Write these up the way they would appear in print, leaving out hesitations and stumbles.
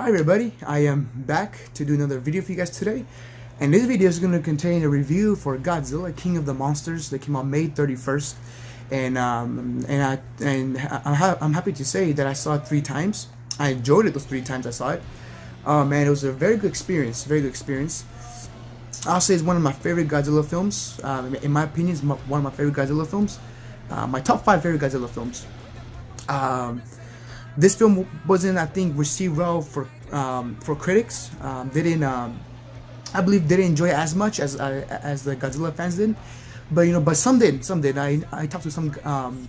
Hi everybody, I am back to do another video for you guys today, and this video is going to contain a review for Godzilla, King of the Monsters, that came out May 31st, and I'm happy to say that I saw it 3 times. I enjoyed it those 3 times I saw it. Oh man, it was a very good experience, I'll say it's one of my favorite Godzilla films. In my opinion, it's one of my favorite Godzilla films. My top 5 favorite Godzilla films. This film wasn't, I think, received well for critics. They didn't, I believe, they didn't enjoy it as much as the Godzilla fans did. But some did. I talked to some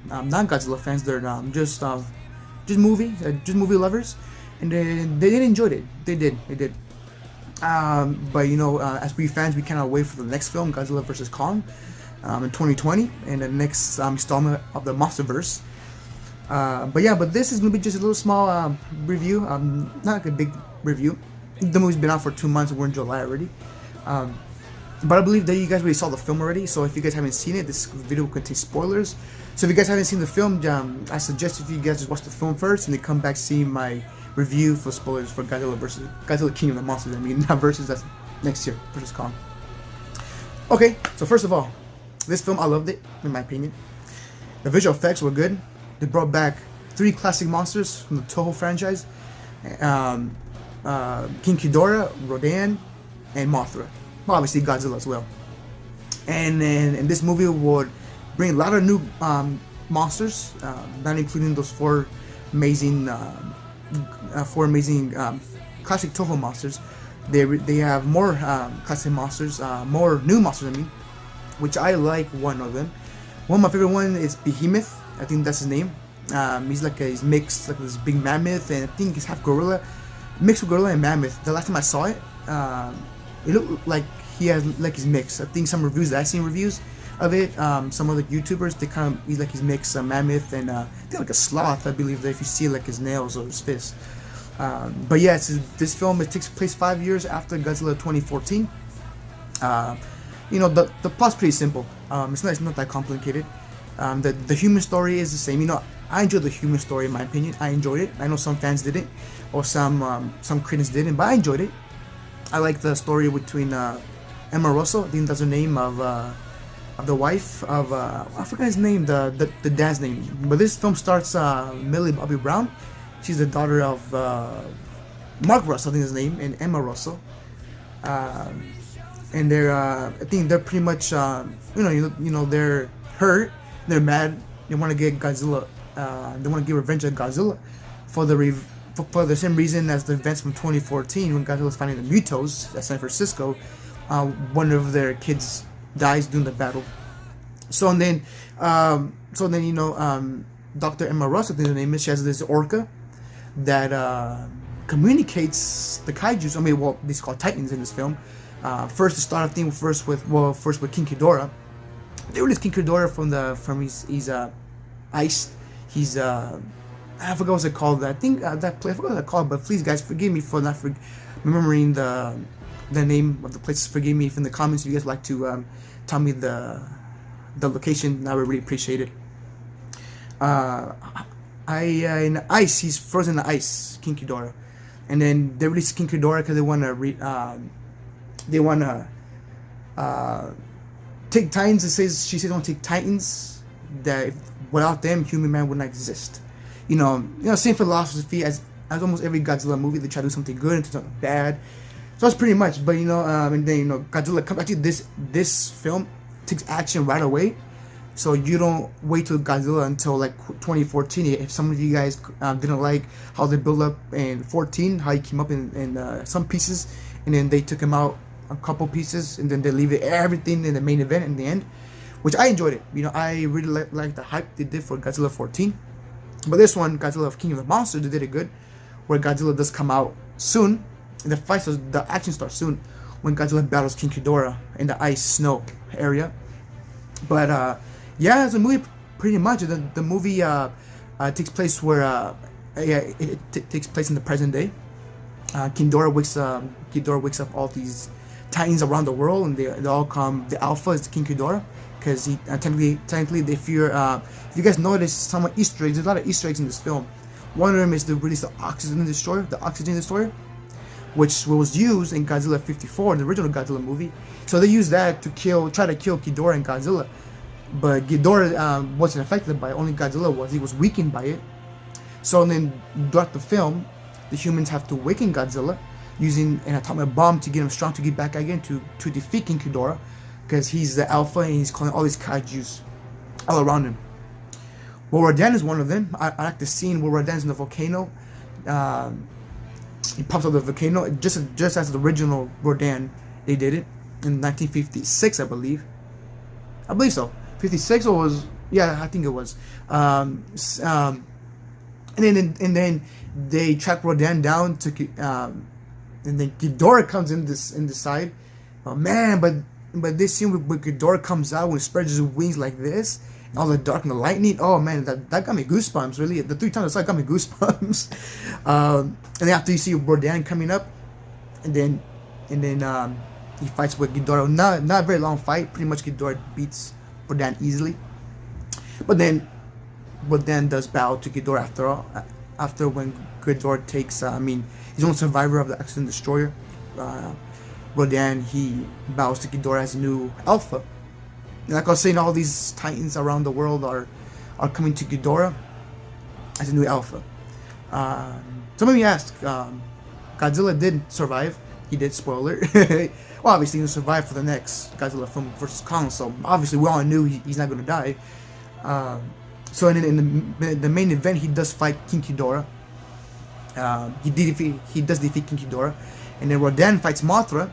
non-Godzilla fans. They're just movie lovers, and they did enjoy it. They did. As we fans, we cannot wait for the next film, Godzilla vs. Kong, in 2020, and the next installment of the MonsterVerse. But this is gonna be just a little small review. Not like a big review. The movie's been out for 2 months. We're in July already. But I believe that you guys already saw the film already. So if you guys haven't seen it, this video will contain spoilers. So if you guys haven't seen the film, I suggest if you guys just watch the film first and then come back see my review for spoilers for Godzilla King of the Monsters. I mean, not versus, that's next year versus Kong. Okay, so first of all, this film, I loved it, in my opinion. The visual effects were good. They brought back 3 classic monsters from the Toho franchise: King Ghidorah, Rodan, and Mothra. Well, obviously Godzilla as well. And then this movie would bring a lot of new monsters, not including those 4 amazing classic Toho monsters. They have more classic monsters, more new monsters. I mean, which I like one of them. One of my favorite one is Behemoth. I think that's his name. He's mixed, like this big mammoth, and I think he's half gorilla, mixed with gorilla and mammoth. The last time I saw it, it looked like he's mixed. I think some reviews that I've seen reviews of it, some other YouTubers, he's like his mixed mammoth and I think like a sloth. I believe that if you see like his nails or his fist. But yeah, this film, it takes place 5 years after Godzilla 2014. The plot's pretty simple. It's not that complicated. The human story is the same. I enjoyed the human story, in my opinion. I enjoyed it. I know some fans didn't, or some critics didn't, but I enjoyed it. I like the story between Emma Russell, I think that's her name, of the wife of I forgot his name, the dad's name. But this film starts Millie Bobby Brown. She's the daughter of Mark Russell, I think his name, and Emma Russell. And I think they're pretty much they're hurt. They're mad. They want to get Godzilla. They want to get revenge on Godzilla for the same reason as the events from 2014 when Godzilla was fighting the Mutos at San Francisco. One of their kids dies during the battle. Dr. Emma Russell, I think her name is. She has this orca that communicates the kaijus. I mean, well, these called Titans in this film. First to start, I think first with King Ghidorah. They released King Ghidorah from his ice. He's I forgot what's it called. I think that place, I forgot what it's called. But please, guys, forgive me for not remembering the name of the place. Forgive me if in the comments if you guys like to tell me the location. I would really appreciate it. In ice, he's frozen in the ice, King Ghidorah, and then they released King Ghidorah because they want to take Titans. She says don't take Titans. That without them, human man would not exist. Same philosophy as almost every Godzilla movie. They try to do something good into something bad. So that's pretty much. But and then Godzilla comes. Actually, this film takes action right away. So you don't wait till Godzilla until like 2014. If some of you guys didn't like how they built up in 14, how he came up in some pieces, and then they took him out a couple pieces, and then they leave everything in the main event in the end, which I enjoyed it. I really like the hype they did for Godzilla 14. But this one, Godzilla King of the Monsters, they did it good, where Godzilla does come out soon, and the action starts soon when Godzilla battles King Ghidorah in the ice snow area. But yeah, it's a movie pretty much. The movie takes place where it takes place in the present day. Ghidorah wakes up all these Titans around the world, and they all come. The Alpha is King Ghidorah, because he technically they fear. If you guys notice some Easter eggs, there's a lot of Easter eggs in this film. One of them is to release the Oxygen Destroyer. which was used in Godzilla 54, the original Godzilla movie. So they used that to try to kill Ghidorah and Godzilla. But Ghidorah wasn't affected by it, only Godzilla was. He was weakened by it. So then throughout the film, the humans have to awaken Godzilla using an atomic bomb to get him strong to get back again to defeat King Ghidorah, because he's the alpha and he's calling all these kaijus all around him. Well, Rodan is one of them. I like the scene where Rodan's in the volcano. He pops out of the volcano just as the original Rodan. They did it in 1956, I believe. I believe so. 56 or was, yeah, I think it was. And then they track Rodan down to, and then Ghidorah comes in this side. Oh man, but this scene where Ghidorah comes out when he spreads his wings like this, and all the dark and the lightning. Oh man, that got me goosebumps. Really, the 3 times I saw it got me goosebumps. And then after you see Rodan coming up, and then he fights with Ghidorah. Not a very long fight. Pretty much Ghidorah beats Rodan easily. But then Rodan does bow to Ghidorah after all. After when Ghidorah takes, he's only survivor of the accident destroyer. Rodan, he bows to Ghidorah as a new alpha. And like I was saying, all these titans around the world are coming to Ghidorah as a new alpha. Some of you ask, Godzilla did survive. He did, spoiler. Well, obviously he survived for the next Godzilla film versus Kong, so obviously we all knew he's not going to die. So in the main event, he does fight King Ghidorah. He does defeat King Ghidorah, and then Rodan fights Mothra.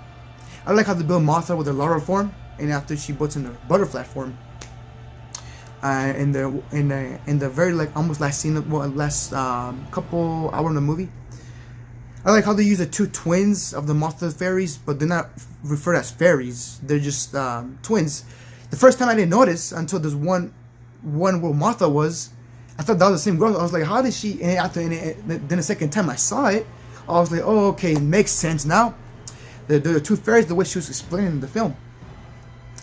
I like how they build Mothra with her larva form, and after she puts in her butterfly form. In the very almost last scene, last couple hours in the movie, I like how they use the 2 twins of the Mothra fairies, but they're not referred as fairies. They're just twins. The first time I didn't notice until there's one where Mothra was. I thought that was the same girl. I was like, how did she? And then the second time I saw it, I was like, oh, okay, it makes sense now. The 2 fairies, the way she was explaining in the film.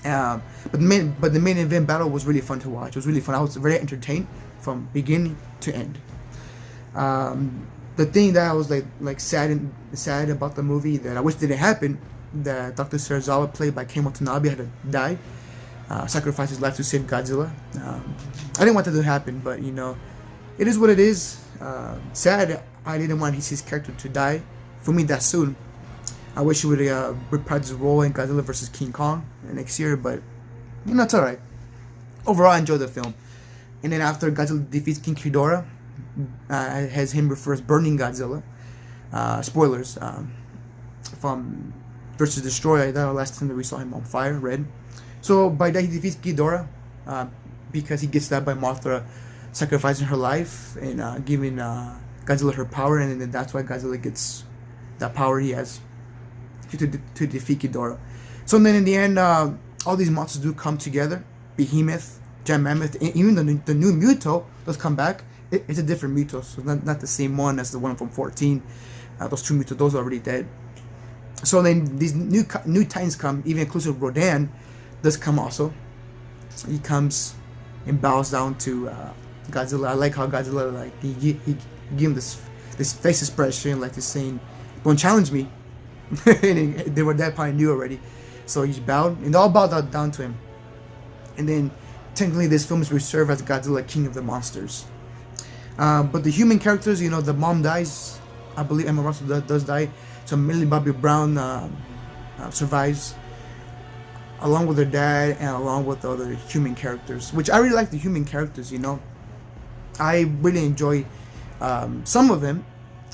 But the main event battle was really fun to watch. It was really fun. I was very entertained from beginning to end. The thing that I was like sad about the movie that I wish didn't happen, that Dr. Serizawa, played by Ken Watanabe, had to die, sacrifice his life to save Godzilla. I didn't want that to happen, but it is what it is. Sad. I didn't want his character to die for me that soon. I wish he would reprise his role in Godzilla vs. King Kong next year, but it's alright. Overall, I enjoyed the film. And then after Godzilla defeats King Ghidorah, has him refer as Burning Godzilla. Spoilers from versus Destroyer. That was the last time that we saw him on fire, red. So by that he defeats Ghidorah because he gets that by Mothra sacrificing her life and giving Godzilla her power, and then that's why Godzilla gets that power he has to defeat Ghidorah. So then in the end, all these monsters do come together. Behemoth, Giant Mammoth, and even the new Muto does come back. It's a different Muto, so not the same one as the one from 14. Those 2 Muto, those are already dead. So then these new Titans come, even inclusive Rodan does come also. He comes and bows down to Godzilla. I like how Godzilla, he give him this face expression, like he's saying, "Don't challenge me." And they were that probably knew already. So he's bowed, and they all bowed down to him. And then technically this film is reserved as Godzilla, King of the Monsters. But the human characters, the mom dies. I believe Emma Russell does die. So Millie Bobby Brown survives, along with her dad and along with the other human characters. Which I really like the human characters. I really enjoy some of them,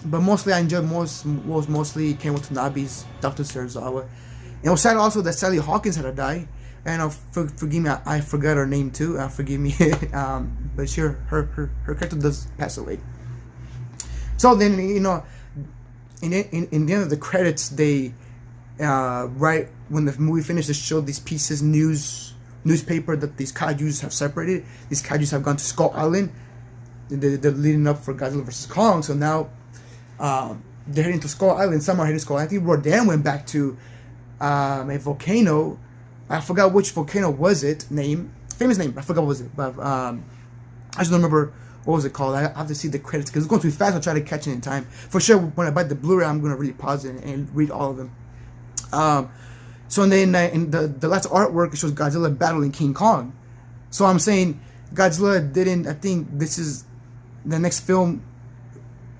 but mostly I enjoy mostly Ken Watanabe's Dr. Serizawa. And it was sad also that Sally Hawkins had to die. And forgive me, I forgot her name too. Forgive me, but sure, her character does pass away. So then in the end of the credits, they right when the movie finished, they showed these pieces newspaper that these kaijus have separated. These kaijus have gone to Skull Island. They're leading up for Godzilla vs. Kong. So now they're heading to Skull Island. Some are heading to Skull Island. I think Rodan went back to a volcano. I forgot which volcano was it. Famous name. I forgot what was it. But I just don't remember what was it called? I have to see the credits because it's going too fast. I'll try to catch it in time. For sure, when I buy the Blu-ray, I'm going to really pause it and read all of them. So and then in the last artwork, it shows Godzilla battling King Kong. So I'm saying Godzilla didn't. I think this is the next film.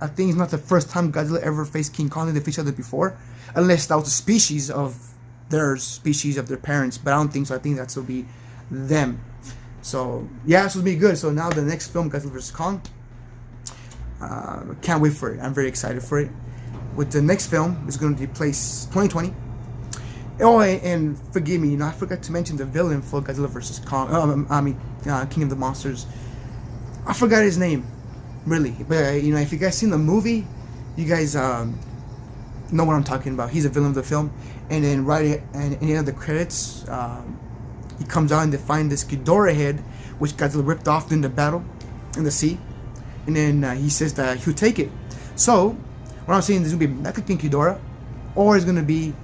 I think it's not the first time Godzilla ever faced King Kong. They faced each other before, unless that was a species of their parents. But I don't think so. I think that's will be them. So yeah, this will be good. So now the next film, Godzilla vs Kong. Can't wait for it. I'm very excited for it. With the next film, it's going to be placed 2020. Oh, and forgive me, I forgot to mention the villain for Godzilla vs Kong. King of the Monsters. I forgot his name, really. But if you guys seen the movie, you guys know what I'm talking about. He's a villain of the film. And then right at the end of the credits, he comes out and they find this Ghidorah head, which Godzilla ripped off during the battle in the sea. And then he says that he'll take it. So what I'm saying, there's gonna be Mecha King Ghidorah, or it's gonna be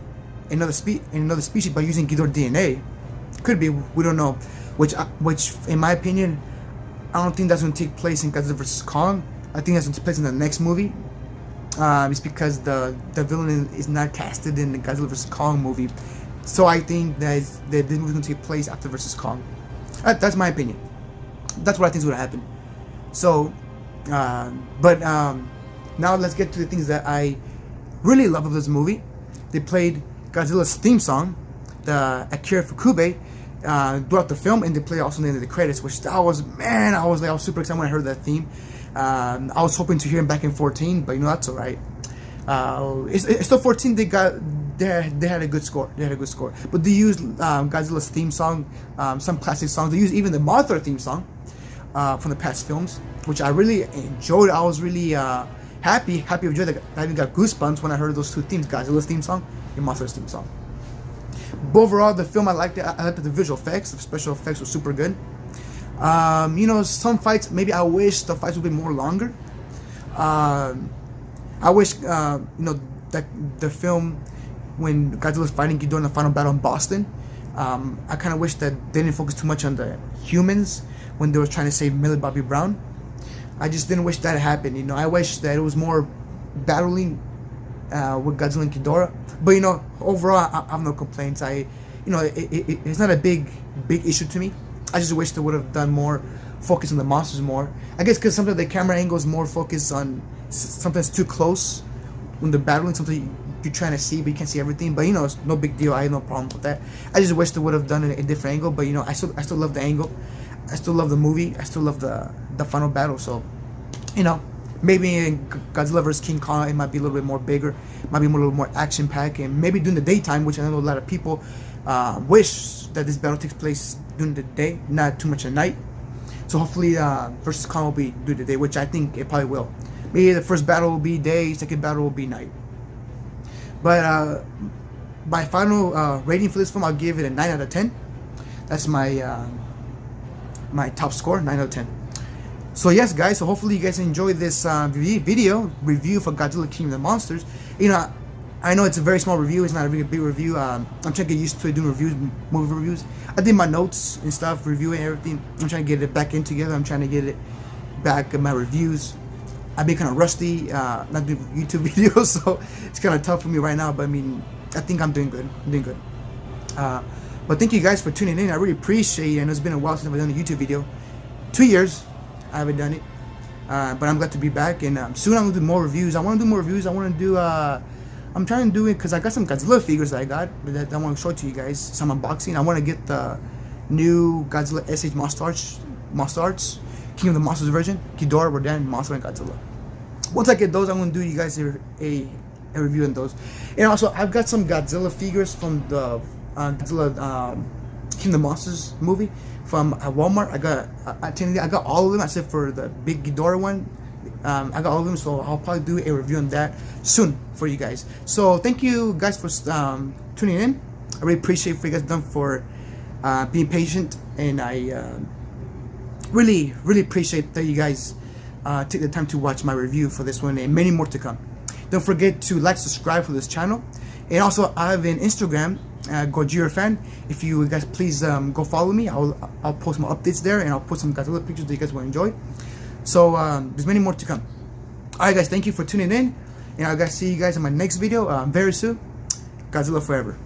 another species by using Ghidorah DNA. Could be, we don't know. Which in my opinion, I don't think that's gonna take place in Godzilla vs Kong. I think that's gonna take place in the next movie. It's because the villain is not casted in the Godzilla vs Kong movie. So I think that this movie is gonna take place after vs Kong. That's my opinion. That's what I think is gonna happen. So, now let's get to the things that I really love of this movie. They played Godzilla's theme song, the Akira Fukube, throughout the film, and they played also in the end of the credits, which I was super excited when I heard that theme. I was hoping to hear him back in 14, but that's alright. It's still 14. They had a good score. But they used Godzilla's theme song, some classic songs. They used even the Mothra theme song from the past films, which I really enjoyed. I was really happy with joy that I even got goosebumps when I heard those two themes, Godzilla's theme song and Mothra's theme song. But overall, the film, I liked it. I liked the visual effects. The special effects were super good. Some fights, maybe I wish the fights would be more longer. I wish, that the film, when Godzilla's fighting Ghidorah in the final battle in Boston, I kind of wish that they didn't focus too much on the humans when they were trying to save Millie Bobby Brown. I just didn't wish that happened. I wish that it was more battling with Godzilla and Ghidorah. But overall, I have no complaints. It's not a big issue to me. I just wish they would have done more focus on the monsters more. I guess because sometimes the camera angle is more focused on sometimes too close when they're battling, something you're trying to see but you can't see everything. But it's no big deal. I have no problem with that. I just wish they would have done it a different angle. But I still love the angle. I still love the movie. I still love the final battle. So maybe in Godzilla vs King Kong it might be a little bit more bigger, might be a little more action packed, and maybe during the daytime, which I know a lot of people wish that this battle takes place during the day, not too much at night. So hopefully versus Kong will be during the day, which I think it probably will. Maybe the first battle will be day, second battle will be night. But my final rating for this film, I'll give it a 9 out of 10. That's my my top score, 9 out of 10. So yes, guys, so hopefully you guys enjoyed this video review for Godzilla King of the Monsters. I know it's a very small review, it's not a really big review. I'm trying to get used to doing movie reviews. I did my notes and stuff, reviewing everything. I'm trying to get it back in together. I'm trying to get it back in my reviews. I've been kind of rusty, not doing YouTube videos, so it's kind of tough for me right now, but I think I'm doing good. But thank you guys for tuning in. I really appreciate it. I know it's been a while since I've done a YouTube video. 2 years I haven't done it, but I'm glad to be back, and soon I'm gonna do more reviews. I want to do more reviews. I want to do I'm trying to do it because I got some Godzilla figures that I got that I want to show it to you guys, some unboxing. I want to get the new Godzilla SH Monster Arts King of the Monsters version, Ghidorah, Rodan, Mothra, and Godzilla. Once I get those, I'm going to do you guys a review on those. And also, I've got some Godzilla figures from the Godzilla King of the Monsters movie from Walmart. I got all of them except for the big Ghidorah one. I got all of them, so I'll probably do a review on that soon for you guys. So thank you guys for tuning in. I really appreciate what you guys done for being patient, and I really appreciate that you guys take the time to watch my review for this one and many more to come. Don't forget to like, subscribe for this channel, and also I have an Instagram, Godzilla fan. If you guys please go follow me. I'll post my updates there, and I'll put some Godzilla pictures that you guys will enjoy. So there's many more to come. Alright guys, thank you for tuning in, and I'll guys see you guys in my next video very soon. Godzilla forever.